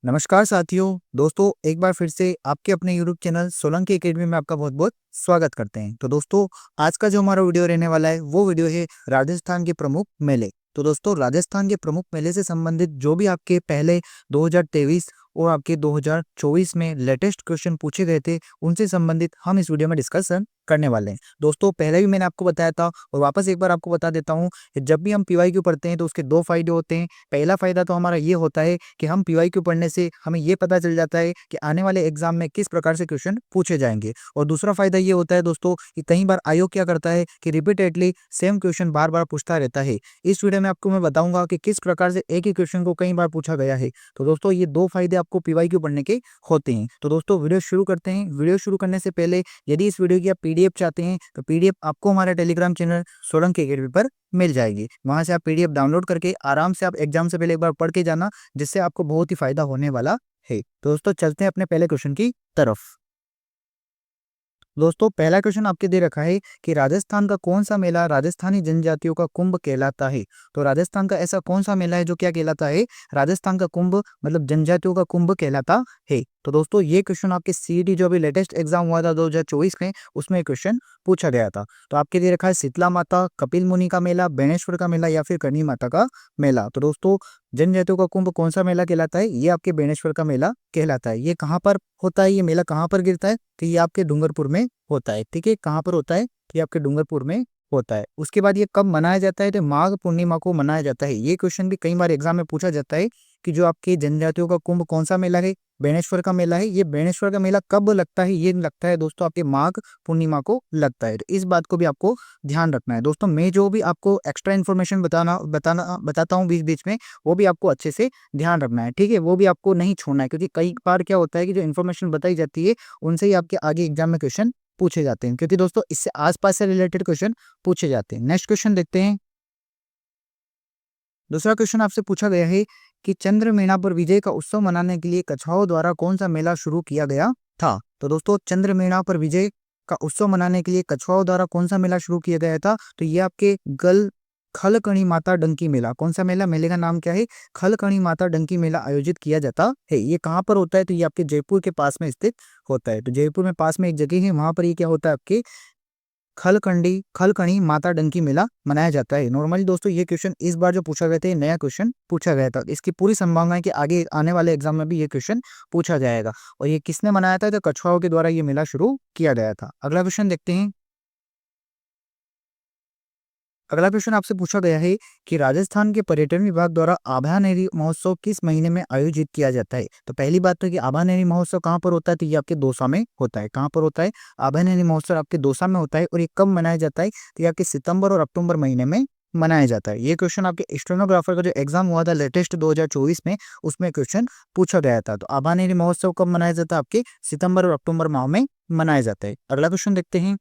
नमस्कार साथियों, दोस्तों एक बार फिर से आपके अपने यूट्यूब चैनल सोलंकी एकेडमी में आपका बहुत-बहुत स्वागत करते हैं। तो दोस्तों आज का जो हमारा वीडियो रहने वाला है वो वीडियो है राजस्थान के प्रमुख मेले। तो दोस्तों राजस्थान के प्रमुख मेले से संबंधित जो भी आपके पहले 2023 और आपके 2024 में लेटेस्ट क्वेश्चन पूछे गए थे उनसे संबंधित हम इस वीडियो में डिस्कशन करने वाले हैं। दोस्तों पहले भी मैंने आपको बताया था और वापस एक बार आपको बता देता हूँ कि जब भी हम पीवाईक्यू पढ़ते हैं तो उसके दो फायदे होते हैं। पहला फायदा तो हमारा ये होता है कि हम पीवाईक्यू पढ़ने से हमें ये पता चल जाता है कि आने वाले एग्जाम में किस प्रकार से क्वेश्चन पूछे जाएंगे। और दूसरा फायदा ये होता है दोस्तों कि कई बार आयोग क्या करता है कि रिपीटेडली सेम क्वेश्चन बार बार पूछता रहता है। इस वीडियो में आपको मैं बताऊंगा कि किस प्रकार से एक ही क्वेश्चन को कई बार पूछा गया है। तो दोस्तों ये दो फायदे आपको पीवाईक्यू पढ़ने के होते हैं। तो दोस्तों वीडियो शुरू करते हैं। वीडियो शुरू करने से पहले यदि इस वीडियो की आप पीडीएफ चाहते हैं तो पीडीएफ आपको हमारे टेलीग्राम चैनल सोलंकी एकेडमी पर मिल जाएगी। वहां से आप पीडीएफ डाउनलोड करके आराम से आप एग्जाम से पहले एक बार पढ़ के जाना, जिससे आपको बहुत ही फायदा होने वाला है। तो दोस्तों चलते हैं अपने पहले क्वेश्चन की तरफ। दोस्तों पहला क्वेश्चन आपके दे रखा है कि राजस्थान का कौन सा मेला राजस्थानी जनजातियों का कुंभ कहलाता है। तो राजस्थान का ऐसा कौन सा मेला है जो क्या कहलाता है? राजस्थान का कुंभ मतलब जनजातियों का कुंभ कहलाता है। तो दोस्तों ये क्वेश्चन आपके सीईटी जो अभी लेटेस्ट एग्जाम हुआ था 2024 में, उसमें क्वेश्चन पूछा गया था। तो आपके दे रखा है शीतला माता, कपिल मुनि का मेला, बेणेश्वर का मेला या फिर करणी माता का मेला। तो दोस्तों जनजातियों का कुंभ कौन सा मेला कहलाता है? ये आपके बेणेश्वर का मेला कहलाता है। ये कहाँ पर होता है? ये मेला कहाँ पर गिरता है? तो ये आपके डूंगरपुर में होता है। ठीक है, कहाँ पर होता है? ये आपके डूंगरपुर में होता है। उसके बाद ये कब मनाया जाता है? तो माघ पूर्णिमा को मनाया जाता है। ये क्वेश्चन भी कई बार एग्जाम में पूछा जाता है कि जो आपके जनजातियों का कुंभ कौन सा मेला है? बेणेश्वर का मेला है। ये बेणेश्वर का मेला कब लगता है? ये लगता है दोस्तों आपके माघ पूर्णिमा को लगता है। तो इस बात को भी आपको ध्यान रखना है। दोस्तों मैं जो भी आपको एक्स्ट्रा इन्फॉर्मेशन बताता हूँ बीच बीच में, वो भी आपको अच्छे से ध्यान रखना है। ठीक है, वो भी आपको नहीं छोड़ना है, क्योंकि कई बार क्या होता है कि जो इन्फॉर्मेशन बताई जाती है उनसे ही आपके आगे एग्जाम में क्वेश्चन पूछे जाते हैं, क्योंकि दोस्तों इससे आसपास से रिलेटेड क्वेश्चन पूछे जाते हैं। नेक्स्ट क्वेश्चन देखते हैं। दूसरा क्वेश्चन आपसे पूछा गया है कि चंद्रमेना पर विजय का उत्सव मनाने के लिए कछवाओं द्वारा कौन सा मेला शुरू किया गया था? तो दोस्तों चंद्रमेना पर विजय का उत्सव मनाने के लिए कछवाओं द्वारा कौन सा मेला शुरू किया गया था? तो ये आपके गल खलकणी माता डंकी मेला। कौन सा मेला? मेले का नाम क्या है? खलकणी माता डंकी मेला आयोजित किया जाता है। ये कहाँ पर होता है? तो ये आपके जयपुर के पास में स्थित होता है। तो जयपुर में पास में एक जगह है, वहां पर ये क्या होता है? आपके खलकणी माता डंकी मेला मनाया जाता है। नॉर्मली दोस्तों ये क्वेश्चन इस बार जो पूछा गया था, ये नया क्वेश्चन पूछा गया था। इसकी पूरी संभावना है कि आगे आने वाले एग्जाम में भी ये क्वेश्चन पूछा जाएगा। और ये किसने मनाया था? तो कछुआओं के द्वारा ये मेला शुरू किया गया था। अगला क्वेश्चन देखते हैं। अगला क्वेश्चन आपसे पूछा गया है कि राजस्थान के पर्यटन विभाग द्वारा आभानेरी महोत्सव किस महीने में आयोजित किया जाता है? तो पहली बात तो कि आभानेरी महोत्सव कहाँ पर होता है? तो ये आपके दौसा में होता है। कहाँ पर होता है? आभानेरी महोत्सव आपके दौसा में होता है। और ये कब मनाया जाता है? तो ये आपके सितंबर और अक्टूबर महीने में मनाया जाता है। ये क्वेश्चन आपके स्टेनोग्राफर का जो एग्जाम हुआ था लेटेस्ट 2024 में, उसमें क्वेश्चन पूछा गया था। तो आभानेरी महोत्सव कब मनाया जाता है? आपके सितंबर और अक्टूबर माह में मनाया जाता है। अगला क्वेश्चन देखते हैं।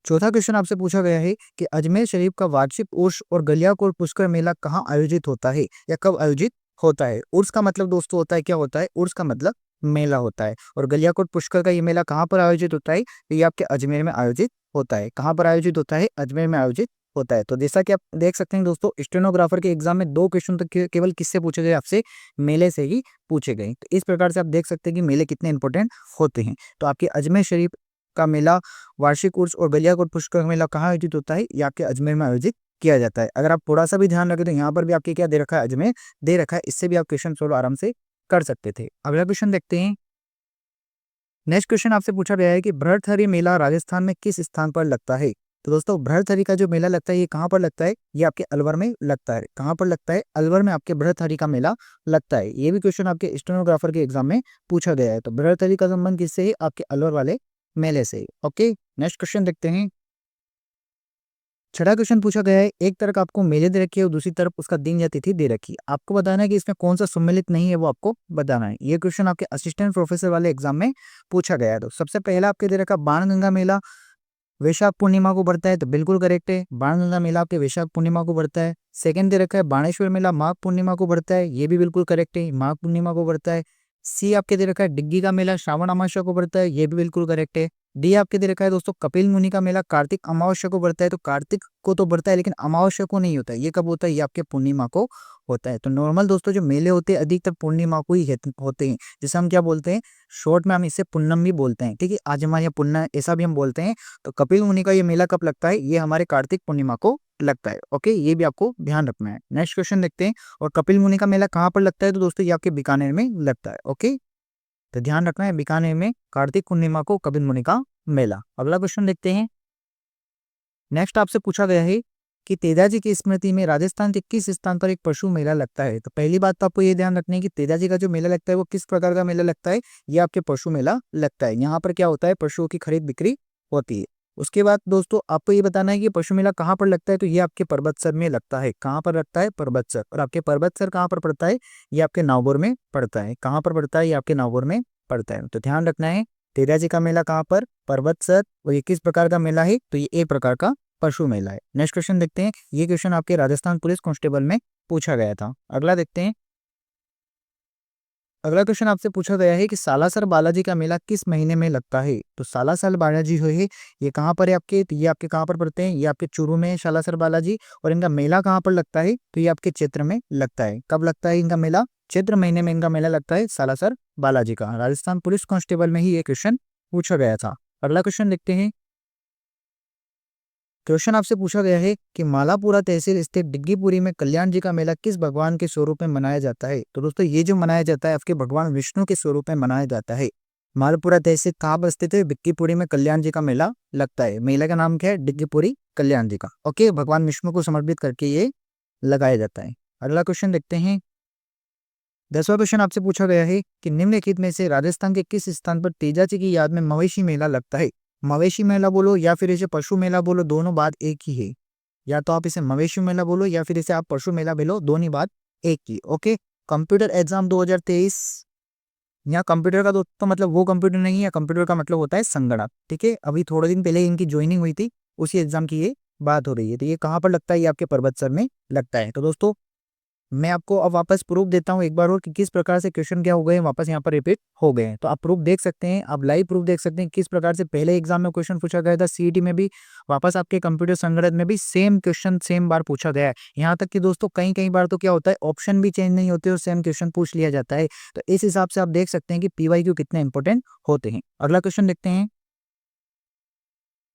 चौथा क्वेश्चन आपसे पूछा गया है कि अजमेर शरीफ का वार्षिक उर्स और गलियाकोट पुष्कर मेला कहाँ आयोजित होता है या कब आयोजित होता है? उर्स का मतलब दोस्तों होता है, क्या होता है? उर्स का मतलब मेला होता है। और गलियाकोट पुष्कर का ये मेला कहाँ पर आयोजित होता है? तो ये आपके अजमेर में आयोजित होता है। कहाँ पर आयोजित होता है? अजमेर में आयोजित होता है। तो जैसा कि आप देख सकते हैं दोस्तों, स्टेनोग्राफर के एग्जाम में दो क्वेश्चन तो केवल किससे पूछे गए? आपसे मेले से ही पूछे गए। तो इस प्रकार से आप देख सकते हैं कि मेले कितने इंपॉर्टेंट होते हैं। तो आपके अजमेर शरीफ का मेला, वार्षिक उर्स और गलियाकोट पुष्कर मेला कहाँ आयोजित होता है? ये आपके अजमेर में आयोजित किया जाता है। अगर आप थोड़ा सा भी ध्यान रखें तो यहाँ पर भी आपके क्या दे रखा है? अजमेर दे रखा है। इससे भी आप क्वेश्चन सोल्व आराम से कर सकते थे। अगला क्वेश्चन देखते हैं। नेक्स्ट क्वेश्चन आपसे पूछा गया है कि भरथरी मेला राजस्थान में किस स्थान पर लगता है? तो दोस्तों भरथरी का जो मेला लगता है ये कहाँ पर लगता है? ये आपके अलवर में लगता है। कहाँ पर लगता है? अलवर में आपके भरथरी का मेला लगता है। ये भी क्वेश्चन आपके स्टेनोग्राफर के एग्जाम में पूछा गया है। तो भरथरी का संबंध किससे है? आपके अलवर वाले मेले से। ओके, नेक्स्ट क्वेश्चन देखते हैं। छठा क्वेश्चन पूछा गया है, एक तरफ आपको मेले दे रखी है और दूसरी तरफ उसका दिन या तिथि दे रखी है। आपको बताना है कि इसमें कौन सा सम्मिलित नहीं है, वो आपको बताना है। ये क्वेश्चन आपके असिस्टेंट प्रोफेसर वाले एग्जाम में पूछा गया है। तो सबसे पहला आपके दे रखा बाणगंगा मेला वैशाख पूर्णिमा को पड़ता है, तो बिल्कुल करेक्ट है। बाणगंगा मेला आपके वैशाख पूर्णिमा को पड़ता है। सेकंड दे रखा है बाणेश्वर मेला माघ पूर्णिमा को पड़ता है, ये भी बिल्कुल करेक्ट है, माघ पूर्णिमा को पड़ता है। सी आपके दे रखा है डिग्गी का मेला श्रावण अमावस्या को पड़ता है, ये भी बिल्कुल करेक्ट है। डी आपके दे रखा है दोस्तों कपिल मुनि का मेला कार्तिक अमावस्या को पड़ता है, तो कार्तिक को तो पड़ता है लेकिन अमावस्या को नहीं होता है, ये कब होता है, ये आपके पूर्णिमा को होता है। तो नॉर्मल दोस्तों जो मेले होते हैं अधिकतर पूर्णिमा को ही होते हैं, जिसे हम क्या बोलते हैं, शॉर्ट में हम इसे पुन्नम भी बोलते हैं, ठीक है, आज हमारे यहाँ पुन्ना ऐसा भी हम बोलते हैं। तो कपिल मुनि का ये मेला कब लगता है, ये हमारे कार्तिक पूर्णिमा को लगता है। ओके, ये भी आपको ध्यान रखना है। नेक्स्ट क्वेश्चन देखते हैं। और कपिल मुनि का मेला कहाँ पर लगता है, तो दोस्तों ये आपके बीकानेर में लगता है। ओके, तो ध्यान रखना है बीकानेर में कार्तिक पूर्णिमा को कपिल मुनि का मेला। अगला क्वेश्चन देखते हैं। नेक्स्ट आपसे पूछा गया है कि तेजाजी की स्मृति में राजस्थान के किस स्थान पर एक पशु मेला लगता है। तो पहली बात तो आपको ये ध्यान रखना है कि तेजाजी का जो मेला लगता है वो किस प्रकार का मेला लगता है, ये आपके पशु मेला लगता है। यहाँ पर क्या होता है, पशुओं की खरीद बिक्री होती है। उसके बाद दोस्तों आपको ये बताना है कि पशु मेला कहाँ पर लगता है, तो ये आपके पर्वतसर में लगता है। कहाँ पर लगता है, पर्वतसर। और आपके पर्वतसर कहाँ पर पड़ता है, ये आपके नागौर में पड़ता है। कहाँ पर पड़ता है, ये आपके नागौर में पड़ता है। तो ध्यान रखना है तेजाजी का मेला कहाँ पर, पर्वतसर। और ये किस प्रकार का मेला है, तो ये एक प्रकार का पशु मेला है। नेक्स्ट क्वेश्चन देखते हैं। ये क्वेश्चन आपके राजस्थान पुलिस कांस्टेबल में पूछा गया था। अगला देखते हैं। अगला क्वेश्चन आपसे पूछा गया है कि सालासर बालाजी का मेला किस महीने में लगता है। तो सालासर बालाजी जो है ये कहाँ पर है आपके, तो ये आपके कहाँ पर पड़ते हैं, ये आपके चूरू में है सालासर बालाजी। और इनका मेला कहाँ पर लगता है, तो ये आपके चैत्र में लगता है। कब लगता है इनका मेला, चैत्र महीने में इनका मेला लगता है सालासर बालाजी का। राजस्थान पुलिस कांस्टेबल में ही ये क्वेश्चन पूछा गया था। अगला क्वेश्चन देखते हैं। क्वेश्चन आपसे पूछा गया है कि मालापुरा तहसील स्थित डिग्गीपुरी में कल्याण जी का मेला किस भगवान के स्वरूप में मनाया जाता है। तो दोस्तों ये जो मनाया जाता है आपके भगवान विष्णु के स्वरूप में मनाया जाता है। मालपुरा तहसील कहाँ पर स्थित है, डिग्गीपुरी में कल्याण जी का मेला लगता है। मेला का नाम क्या है, डिग्गीपुरी कल्याण जी का। ओके, भगवान विष्णु को समर्पित करके ये लगाया जाता है। अगला क्वेश्चन देखते हैं। 10वां क्वेश्चन आपसे पूछा गया है कि निम्नलिखित में से राजस्थान के किस स्थान पर तेजाजी की याद में मवेशी मेला लगता है। मवेशी मेला बोलो या फिर इसे पशु मेला बोलो, दोनों बात एक ही है। या तो आप इसे मवेशी मेला बोलो या फिर इसे आप पशु मेला बोलो, दोनों बात एक ही। Okay, computer exam 2023। यहाँ कंप्यूटर का दोस्तों मतलब वो कंप्यूटर नहीं है, कंप्यूटर का मतलब होता है संगणक। ठीक है, अभी थोड़े दिन पहले इनकी ज्वाइनिंग हुई थी, उसी एग्जाम की ये बात हो रही है। तो ये कहाँ पर लगता है, ये आपके पर्वतसर में लगता है। तो दोस्तों मैं आपको अब वापस प्रूफ देता हूँ एक बार और कि किस प्रकार से क्वेश्चन क्या हो गए हैं, वापस यहाँ पर रिपीट हो गए हैं। तो आप प्रूफ देख सकते हैं, आप लाइव प्रूफ देख सकते हैं किस प्रकार से पहले एग्जाम में क्वेश्चन पूछा गया था, सीईटी में भी, वापस आपके कंप्यूटर संगणक में भी सेम क्वेश्चन सेम बार पूछा गया है। यहाँ तक कि दोस्तों कई कई बार तो क्या होता है, ऑप्शन भी चेंज नहीं होते और सेम क्वेश्चन पूछ लिया जाता है। तो इस हिसाब से आप देख सकते हैं कि पीवाईक्यू कितने इंपॉर्टेंट होते हैं। अगला क्वेश्चन देखते हैं।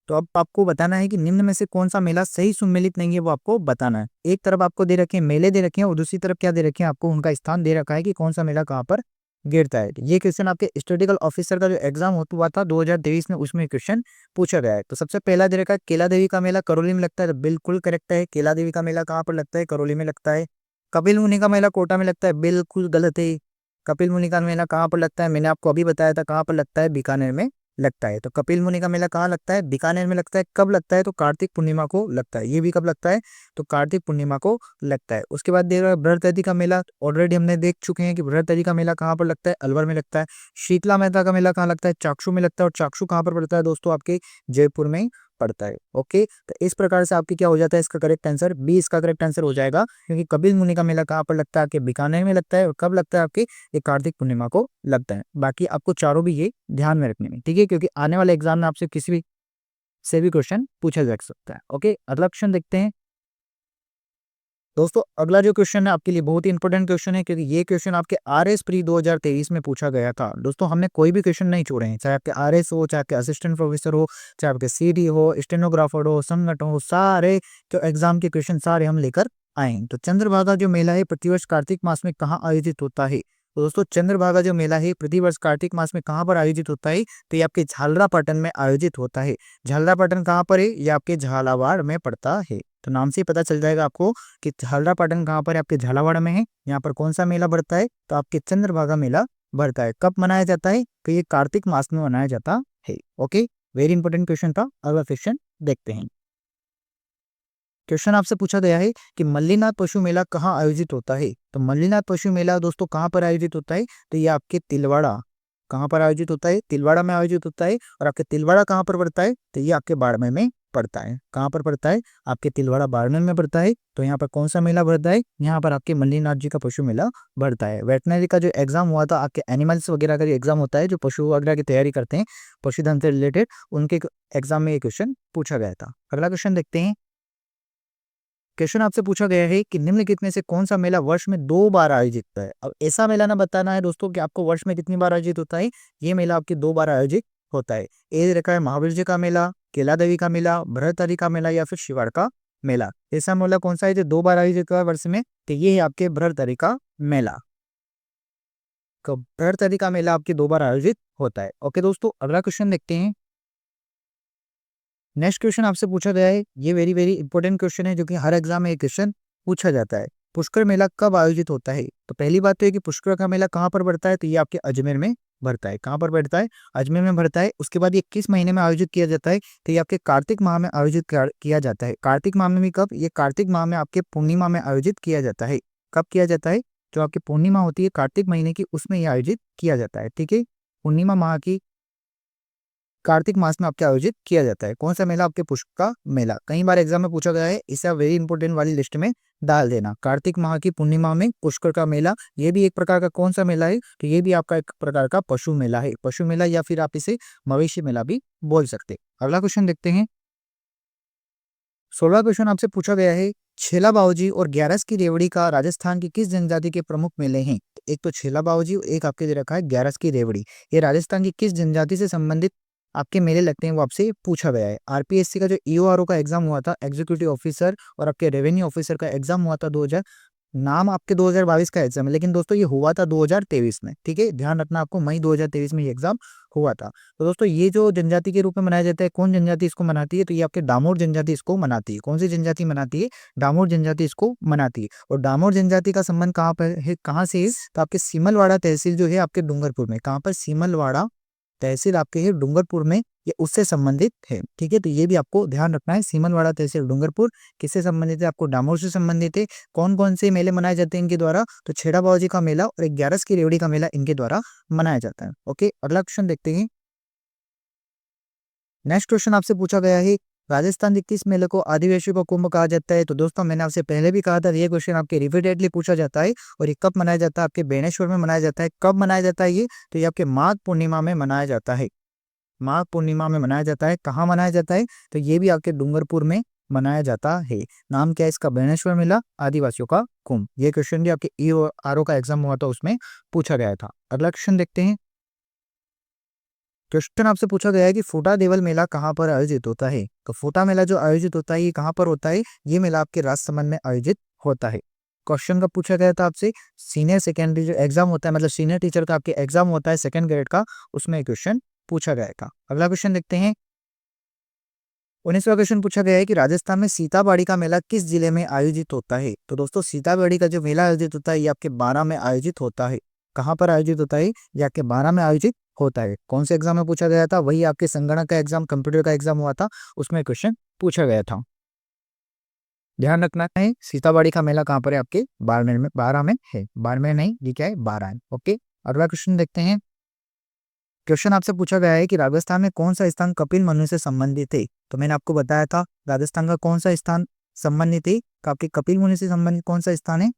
तो अब आपको बताना है कि निम्न में से कौन सा मेला सही सुमेलित नहीं है, वो आपको बताना है। एक तरफ आपको दे रखे हैं मेले दे रखे हैं और दूसरी तरफ क्या दे रखे हैं, आपको उनका स्थान दे रखा है कि कौन सा मेला कहाँ पर गिरता है। ये क्वेश्चन आपके स्टैटिस्टिकल ऑफिसर का जो एग्जाम होता हुआ था 2023 में, उसमें क्वेश्चन पूछा गया है। तो सबसे पहला दे रखा है केला देवी का मेला करौली में लगता है, तो बिल्कुल करेक्ट है। केला देवी का मेला कहाँ पर लगता है, करौली में लगता है। कपिल मुनि का मेला कोटा में लगता है, बिल्कुल गलत है। कपिल मुनि का मेला कहाँ पर लगता है, मैंने आपको अभी बताया था कहाँ पर लगता है, बीकानेर में लगता है। तो कपिल मुनि का मेला कहाँ लगता है, बीकानेर में लगता है। कब लगता है, तो कार्तिक पूर्णिमा को लगता है। ये भी कब लगता है, तो कार्तिक पूर्णिमा को लगता है। उसके बाद देख रहा है बृहस्पति का मेला, ऑलरेडी हमने देख चुके हैं कि बृहस्पति का मेला कहाँ पर लगता है, अलवर में लगता है। शीतला मेहता का मेला कहाँ लगता है, चाक्षु में लगता है। और चाक्षु कहाँ पर पड़ता है दोस्तों, आपके जयपुर में पड़ता है। ओके, तो इस प्रकार से आपकी क्या हो जाता है, इसका करेक्ट आंसर बी, इसका करेक्ट आंसर हो जाएगा। क्योंकि कपिल मुनि का मेला कहाँ पर लगता है, आपके बीकानेर में लगता है। और कब लगता है, आपके ये कार्तिक पूर्णिमा को लगता है। बाकी आपको चारों भी ये ध्यान में रखने में, ठीक है, क्योंकि आने वाले एग्जाम में आपसे किसी भी से भी क्वेश्चन पूछा जा सकता है। ओके, अगला क्वेश्चन देखते हैं। दोस्तों अगला जो क्वेश्चन है आपके लिए बहुत ही इंपॉर्टेंट क्वेश्चन है, क्योंकि ये क्वेश्चन आपके आरएस प्री 2023 में पूछा गया था। दोस्तों हमने कोई भी क्वेश्चन नहीं छोड़े हैं, चाहे आपके आरएस हो, चाहे आपके असिस्टेंट प्रोफेसर हो, चाहे आपके सीडी हो, स्टेनोग्राफर हो, संगठन हो, सारे जो एग्जाम के क्वेश्चन सारे हम लेकर आए हैं। तो चंद्रभागा जो मेला है प्रतिवर्ष कार्तिक मास में कहाँ आयोजित होता है। तो दोस्तों चंद्रभागा जो मेला है प्रतिवर्ष कार्तिक मास में कहाँ पर आयोजित होता है, तो ये आपके झालरापाटन में आयोजित होता है। झालरापाटन कहाँ पर है, ये आपके झालावाड़ में पड़ता है। तो नाम से ही पता चल जाएगा आपको कि झालरापाटन कहाँ पर है, आपके झालावाड़ में है। यहाँ पर कौन सा मेला बढ़ता है, तो आपके चंद्रभागा मेला बढ़ता है। कब मनाया जाता है, तो ये कार्तिक मास में मनाया जाता है। ओके, वेरी इंपॉर्टेंट क्वेश्चन था। अगला क्वेश्चन देखते हैं। क्वेश्चन आपसे पूछा गया है कि मल्लीनाथ पशु मेला कहाँ आयोजित होता है। तो मल्लीनाथ पशु मेला दोस्तों कहाँ पर आयोजित होता है, तो ये आपके तिलवाड़ा, कहाँ पर आयोजित होता है? तिलवाड़ा में आयोजित होता है। और आपके तिलवाड़ा कहाँ पर पड़ता है? तो ये आपके बाड़मेर में पड़ता है। कहाँ पर पड़ता है? आपके तिलवाड़ा बाड़मेर में पड़ता है। तो यहाँ पर कौन सा मेला बढ़ता है? यहाँ पर आपके मल्लीनाथ जी का पशु मेला बढ़ता है। वेटनरी का जो एग्जाम हुआ था, आपके एनिमल्स वगैरह का जो एग्जाम होता है, जो पशु वगैरह की तैयारी करते हैं पशुधन से रिलेटेड, उनके एग्जाम में ये क्वेश्चन पूछा गया था। अगला क्वेश्चन देखते हैं। क्वेश्चन आपसे पूछा गया है कि निम्नलिखित में से कौन सा मेला वर्ष में 2 बार आयोजित होता है? अब ऐसा मेला ना बताना है दोस्तों कि आपको वर्ष में कितनी बार आयोजित होता है। ये मेला आपके 2 बार आयोजित होता है। ए रखा है महावीर जी का मेला, केला देवी का मेला, भरतहरि का मेला या फिर शिवाड़ का मेला। ऐसा मेला कौन सा है जो 2 बार आयोजित हुआ है वर्ष में? तो ये है आपके भरतहरि का मेला। भरतहरि का मेला आपके 2 बार आयोजित होता है। ओके दोस्तों, अगला क्वेश्चन देखते हैं। नेक्स्ट क्वेश्चन आपसे पूछा गया है, ये वेरी वेरी इंपॉर्टेंट क्वेश्चन है जो कि हर एग्जाम में ये क्वेश्चन पूछा जाता है। पुष्कर मेला कब आयोजित होता है? तो पहली बात तो है कि पुष्कर का मेला कहाँ पर बढ़ता है? तो ये आपके अजमेर में बढ़ता है। कहाँ पर बढ़ता है? अजमेर में बढ़ता है। उसके बाद ये किस महीने में आयोजित किया जाता है? तो ये आपके कार्तिक माह में आयोजित किया जाता है। कार्तिक माह में भी कब? ये कार्तिक माह में आपके पूर्णिमा में आयोजित किया जाता है। कब किया जाता है? जो आपकी पूर्णिमा होती है कार्तिक महीने की, उसमें ये आयोजित किया जाता है। ठीक है, पूर्णिमा माह की कार्तिक मास में आपके आयोजित किया जाता है। कौन सा मेला? आपके पुष्कर का मेला। कई बार एग्जाम में पूछा गया है, इसे आप वेरी इंपॉर्टेंट वाली लिस्ट में डाल देना। कार्तिक माह की पूर्णिमा में पुष्कर का मेला, ये भी एक प्रकार का कौन सा मेला है? तो ये भी आपका एक प्रकार का पशु मेला है। पशु मेला या फिर आप इसे मवेशी मेला भी बोल सकते हैं। अगला क्वेश्चन देखते हैं। 16वां क्वेश्चन आपसे पूछा गया है, छेला बाऊजी और ग्यारस की रेवड़ी का राजस्थान की किस जनजाति के प्रमुख मेले हैं? एक तो छेला बाऊजी, एक आपके दे रखा है ग्यारस की रेवड़ी। ये राजस्थान की किस जनजाति से संबंधित आपके मेले लगते हैं, वो आपसे पूछा गया है। आरपीएससी का जो ईओआरओ का एग्जाम हुआ था, एग्जीक्यूटिव ऑफिसर, और आपके रेवेन्यू ऑफिसर का एग्जाम हुआ था 2000, नाम आपके 2022 का एग्जाम है, लेकिन दोस्तों ये हुआ था 2023 में। ठीक है, ध्यान रखना आपको, मई 2023 में ये एग्जाम हुआ था। तो दोस्तों ये जो जनजाति के रूप में मनाया जाता है, कौन जनजाति इसको मनाती है? तो ये आपके डामोर जनजाति इसको मनाती है। कौन सी जनजाति मनाती है? डामोर जनजाति इसको मनाती है। और डामोर जनजाति का संबंध कहाँ पर है, कहाँ से है? तो आपके सीमलवाड़ा तहसील जो है आपके डूंगरपुर में। कहाँ पर? सीमलवाड़ा तहसील आपके है डूंगरपुर में, ये उससे संबंधित है। ठीक है, तो ये भी आपको ध्यान रखना है। सीमलवाड़ा तहसील डूंगरपुर किससे संबंधित है? आपको डामोर से संबंधित है। कौन कौन से मेले मनाए जाते हैं इनके द्वारा? तो छेड़ा बाबूजी का मेला और ग्यारस की रेवड़ी का मेला इनके द्वारा मनाया जाता है। ओके, अगला क्वेश्चन देखते हैं। नेक्स्ट क्वेश्चन आपसे पूछा गया है, राजस्थान के किस मेले को आदिवासियों का कुंभ कहा जाता है? तो दोस्तों मैंने आपसे पहले भी कहा था, ये क्वेश्चन आपके रिपीटेडली पूछा जाता है। और ये कब मनाया जाता है? आपके बेनेश्वर में मनाया जाता है। कब मनाया जाता है ये? तो ये आपके माघ पूर्णिमा में मनाया जाता है। माघ पूर्णिमा में मनाया जाता है। कहाँ मनाया जाता है? तो ये भी आपके डूंगरपुर में मनाया जाता है। नाम क्या है इसका? बेनेश्वर मेला, आदिवासियों का कुंभ। ये क्वेश्चन भी आपके ईओआरओ का एग्जाम हुआ था, उसमें पूछा गया था। अगला क्वेश्चन देखते हैं। क्वेश्चन आपसे पूछा गया है कि फूटा देवल मेला कहाँ पर आयोजित होता है? तो फूटा मेला जो आयोजित होता है ये कहाँ पर होता है? ये मेला आपके राजसमंद में आयोजित होता है। क्वेश्चन का पूछा गया था आपसे, सीनियर सेकेंडरी जो एग्जाम होता है, मतलब सीनियर टीचर का आपके एग्जाम होता है सेकंड ग्रेड का, उसमें क्वेश्चन पूछा गया था। अगला क्वेश्चन देखते हैं। 19वां क्वेश्चन पूछा गया है कि राजस्थान में सीताबाड़ी का मेला किस जिले में आयोजित होता है? तो दोस्तों सीताबाड़ी का जो मेला आयोजित होता है ये आपके 12 में आयोजित होता है। कहाँ पर आयोजित होता है? ये आपके 12 में आयोजित होता है। कौन से एग्जाम में पूछा गया था? वही आपके संगणक का एग्जाम, कंप्यूटर का एग्जाम हुआ था, उसमें क्वेश्चन पूछा गया था। ध्यान रखना है, सीताबाड़ी का मेला कहाँ पर है? आपके बाड़मेर में, 12 में है। बाड़मेर नहीं, ये क्या है? 12 है। ओके, अगला क्वेश्चन देखते हैं। क्वेश्चन आपसे पूछा गया है कि राजस्थान में कौन सा स्थान कपिल मुनि से संबंधित है? तो मैंने आपको बताया था राजस्थान का कौन सा स्थान संबंधित है। तो आपके कपिल मुनि से संबंधित कौन सा स्थान है?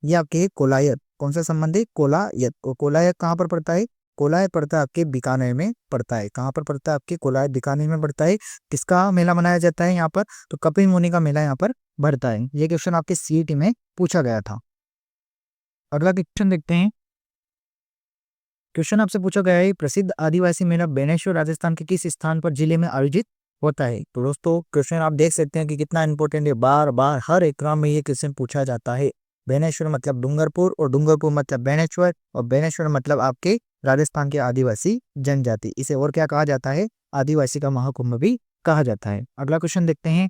ये आपके है कोलायत। कौन सा संबंध है? कोलायत। और कोलायत कहाँ पर पड़ता है? कोलायत पड़ता है आपके बीकानेर में पड़ता है। कहाँ पर पड़ता है? आपके कोलायत बीकानेर में पड़ता है। किसका मेला मनाया जाता है यहाँ पर? तो कपिल मुनि का मेला यहाँ पर बढ़ता है। ये क्वेश्चन आपके सीईटी में पूछा गया था। अगला क्वेश्चन देखते हैं। क्वेश्चन आपसे पूछा गया है, प्रसिद्ध आदिवासी मेला बेनेश्वर राजस्थान के किस स्थान पर जिले में आयोजित होता है? तो दोस्तों क्वेश्चन आप देख सकते हैं कि कितना इंपॉर्टेंट है, बार बार हर एग्जाम में ये क्वेश्चन पूछा जाता है। बेनेश्वर मतलब डूंगरपुर, और डूंगरपुर मतलब बेनेश्वर, और बेनेश्वर मतलब आपके राजस्थान के आदिवासी जनजाति। इसे और क्या कहा जाता है? आदिवासी का महाकुंभ भी कहा जाता है। अगला क्वेश्चन देखते हैं।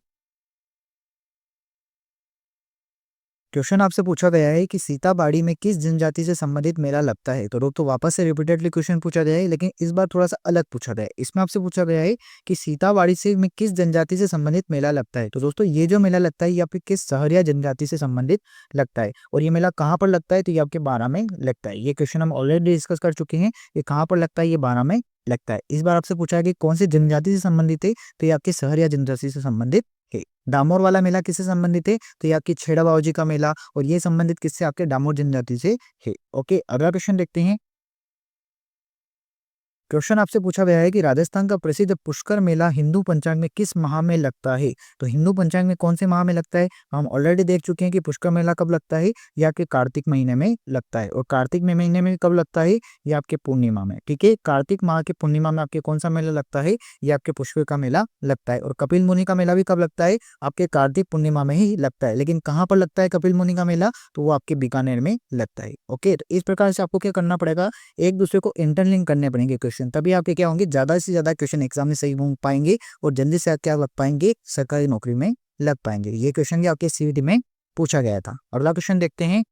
क्वेश्चन आपसे पूछा गया है कि सीताबाड़ी में किस जनजाति से संबंधित मेला लगता है। तो दोस्तों वापस से रिपीटेडली क्वेश्चन पूछा गया है, लेकिन इस बार थोड़ा सा अलग पूछा गया है। इसमें आपसे पूछा गया है कि सीताबाड़ी से में किस जनजाति से संबंधित मेला लगता है। तो दोस्तों ये जो मेला लगता है ये आपके किस सहरिया जनजाति से संबंधित लगता है, और ये मेला कहाँ पर लगता है, तो ये आपके बारां में लगता है। ये क्वेश्चन हम ऑलरेडी डिस्कस कर चुके हैं। ये कहाँ पर लगता है, ये बारां में लगता है। इस बार आपसे पूछा है कि कौन सी जनजाति से संबंधित है, तो ये आपके सहरिया जनजाति से संबंधित है। डामोर वाला मेला किससे संबंधित है, तो ये आपकी छेड़ा बाबूजी का मेला, और ये संबंधित किससे, आपके डामोर जनजाति से है। ओके, अगला क्वेश्चन देखते हैं। क्वेश्चन आपसे पूछा गया है कि राजस्थान का प्रसिद्ध पुष्कर मेला हिंदू पंचांग में किस माह में लगता है। तो हिंदू पंचांग में कौन से माह में लगता है, हम ऑलरेडी देख चुके हैं कि पुष्कर मेला कब लगता है, ये आपके कार्तिक महीने में लगता है। और कार्तिक में महीने में कब लगता है, ये आपके पूर्णिमा में। ठीक है, कार्तिक माह के पूर्णिमा में आपके कौन सा मेला लगता है, ये आपके पुष्कर का मेला लगता है। और कपिल मुनि का मेला भी कब लगता है, आपके कार्तिक पूर्णिमा में ही लगता है। लेकिन कहाँ पर लगता है कपिल मुनि का मेला, तो वो आपके बीकानेर में लगता है। ओके, तो इस प्रकार से आपको क्या करना पड़ेगा, एक दूसरे को इंटरलिंक करने पड़ेंगे क्वेश्चन, तभी आपके क्या होंगे, ज्यादा से ज्यादा क्वेश्चन एग्जाम में सही हो पाएंगे, और जल्दी से क्या लग पाएंगे, सरकारी नौकरी में लग पाएंगे। ये क्वेश्चन भी आपके सीवीटी में पूछा गया था। अगला क्वेश्चन देखते हैं।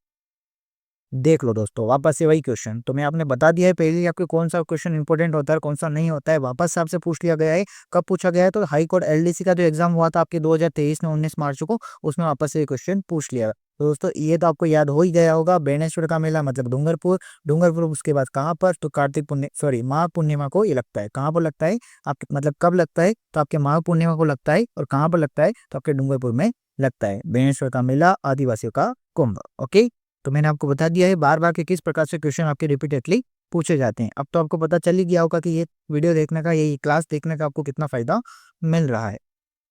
देख लो दोस्तों, वापस से वही क्वेश्चन, तो मैं आपने बता दिया है पहले ही आपके कौन सा क्वेश्चन इंपॉर्टेंट होता है, कौन सा नहीं होता है। वापस से आपसे पूछ लिया गया है, कब पूछा गया है, तो हाई कोर्ट एलडीसी का जो एग्जाम हुआ था आपके 2023 में 19 मार्च को, उसमें वापस से क्वेश्चन पूछ लिया। तो दोस्तों ये तो आपको याद हो ही गया होगा, बेनेश्वर का मेला मतलब डूंगरपुर, डूंगरपुर उसके बाद कहाँ पर, तो कार्तिक पुण्य सॉरी माघ पूर्णिमा को ये लगता है। कहाँ पर लगता है, आपके मतलब कब लगता है, तो आपके माघ पूर्णिमा को लगता है। और कहाँ पर लगता है, तो आपके डूंगरपुर में लगता है। बेनेश्वर का मेला, आदिवासियों का कुंभ। ओके, तो मैंने आपको बता दिया है बार बार कि किस प्रकार से क्वेश्चन आपके रिपीटेडली पूछे जाते हैं। अब तो आपको पता चल ही गया होगा कि ये वीडियो देखने का, ये क्लास देखने का आपको कितना फायदा मिल रहा है।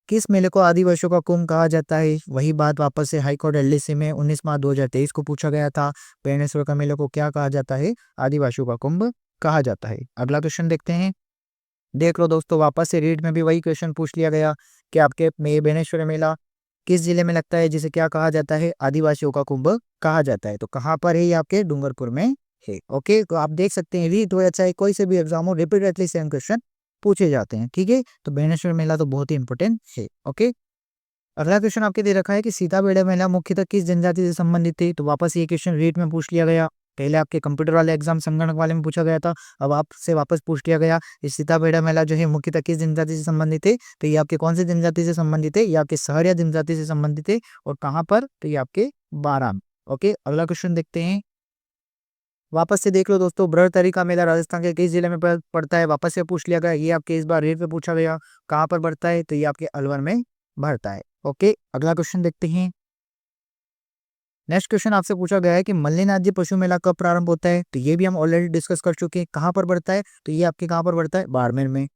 किस मेले को आदिवासियों का कुंभ कहा जाता है, वही बात वापस से हाईकोर्ट एलडीसी में 19 मार्च 2023 को पूछा गया था। बेनेश्वर का मेले को क्या कहा जाता है, आदिवासियों का कुंभ कहा जाता है। अगला क्वेश्चन देखते हैं। देख लो दोस्तों, वापस से रीड में भी वही क्वेश्चन पूछ लिया गया कि आपके बेनेश्वर मेला किस जिले में लगता है, जिसे क्या कहा जाता है, आदिवासियों का कुंभ कहा जाता है। तो कहाँ पर है, ये आपके डूंगरपुर में है। ओके, तो आप देख सकते हैं रीड हो या चाहे कोई से भी एग्जाम हो, रिपीटेडली सेम क्वेश्चन पूछे जाते हैं। ठीक है, तो बेनेश्वर मेला तो बहुत ही इंपॉर्टेंट है। ओके, अगला क्वेश्चन आपके दे रखा है कि सीताबेड़ा मेला मुख्यतः किस जनजाति से संबंधित है। तो वापस ये क्वेश्चन रीड में पूछ लिया गया। पहले आपके कंप्यूटर वाले एग्जाम संगणक वाले में पूछा गया था, अब आपसे वापस पूछ लिया गया ये सीताबेड़ा मेला जो है मुख्यतः किस जनजाति से संबंधित है। तो ये आपके कौन से जनजाति से संबंधित है, ये आपके सहरिया जनजाति से संबंधित है। और कहाँ पर, तो ये आपके बारां। ओके, अगला क्वेश्चन देखते हैं। वापस से देख लो दोस्तों, बृहत्तरी का मेला राजस्थान के किस जिले में पड़ता है, वापस से पूछ लिया गया। ये आपके इस बार रेट पे पूछा गया, कहाँ पर बढ़ता है, तो ये आपके अलवर में बढ़ता है। ओके, अगला क्वेश्चन देखते हैं। नेक्स्ट क्वेश्चन आपसे पूछा गया है कि मल्लिनाथ जी पशु मेला कब प्रारंभ होता है। तो ये भी हम ऑलरेडी डिस्कस कर चुके हैं, कहाँ पर बढ़ता है, तो ये आपके कहाँ पर बढ़ता है, बाड़मेर में।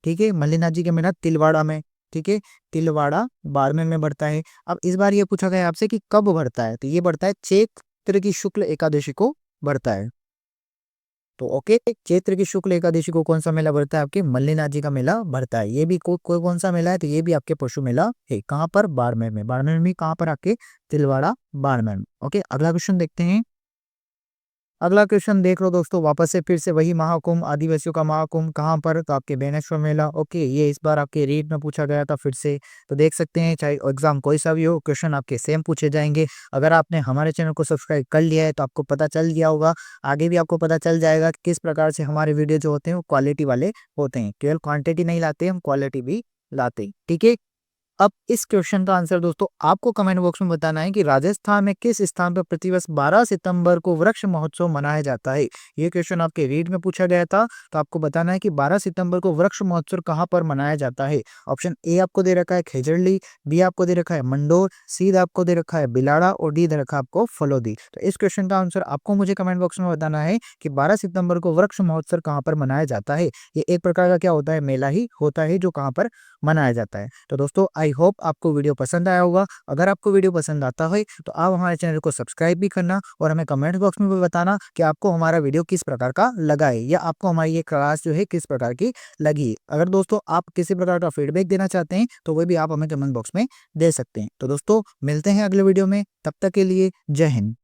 ठीक है, मल्लिनाथ जी का मेला तिलवाड़ा में। ठीक है, तिलवाड़ा बाड़मेर में बढ़ता है। अब इस बार ये पूछा गया आपसे कि कब बढ़ता है, तो ये बढ़ता है चैत्र की शुक्ल एकादशी को बढ़ता है। तो ओके, चैत्र की शुक्ल एकादशी को कौन सा मेला बढ़ता है, आपके मल्लिनाथ जी का मेला बढ़ता है। ये भी कोई कौन सा मेला है, तो ये भी आपके पशु मेला है। कहाँ पर, बाड़मेर में। बाड़मेर में कहाँ पर, आपके तिलवाड़ा बाड़मेर में। ओके, अगला क्वेश्चन देखते हैं। अगला क्वेश्चन देख लो दोस्तों, वापस से फिर से वही महाकुंभ, आदिवासियों का महाकुंभ कहाँ पर, तो आपके बेनेश्वर मेला। ओके, ये इस बार आपके रीड में पूछा गया था फिर से। तो देख सकते हैं चाहे एग्जाम कोई सा भी हो, क्वेश्चन आपके सेम पूछे जाएंगे। अगर आपने हमारे चैनल को सब्सक्राइब कर लिया है तो आपको पता चल गया होगा, आगे भी आपको पता चल जाएगा कि किस प्रकार से हमारे वीडियो जो होते हैं वो क्वालिटी वाले होते हैं। केवल क्वांटिटी नहीं लाते, हम क्वालिटी भी लाते हैं। ठीक है, अब इस क्वेश्चन का आंसर दोस्तों आपको कमेंट बॉक्स में बताना है कि राजस्थान में किस स्थान पर प्रतिवर्ष 12 सितंबर को वृक्ष महोत्सव मनाया जाता है। ये क्वेश्चन आपके रीड में पूछा गया था, तो आपको बताना है कि 12 सितंबर को वृक्ष महोत्सव कहाँ पर मनाया जाता है। ऑप्शन ए आपको दे रखा है खेजड़ली, बी आपको दे रखा है मंडोर, सी आपको दे रखा है बिलाड़ा, और डी दे रखा है आपको फलोदी। तो इस क्वेश्चन का आंसर आपको मुझे कमेंट बॉक्स में बताना है कि 12 सितंबर को वृक्ष महोत्सव कहाँ पर मनाया जाता है। ये एक प्रकार का क्या होता है, मेला ही होता है जो कहाँ पर मनाया जाता है। तो दोस्तों आई होप आपको वीडियो पसंद आया होगा। अगर आपको वीडियो पसंद आता है तो आप हमारे चैनल को सब्सक्राइब भी करना, और हमें कमेंट बॉक्स में भी बताना कि आपको हमारा वीडियो किस प्रकार का लगा है, या आपको हमारी ये क्लास जो है किस प्रकार की लगी है। अगर दोस्तों आप किसी प्रकार का फीडबैक देना चाहते हैं तो वो भी आप हमें कमेंट बॉक्स में दे सकते हैं। तो दोस्तों मिलते हैं अगले वीडियो में, तब तक के लिए जय हिंद।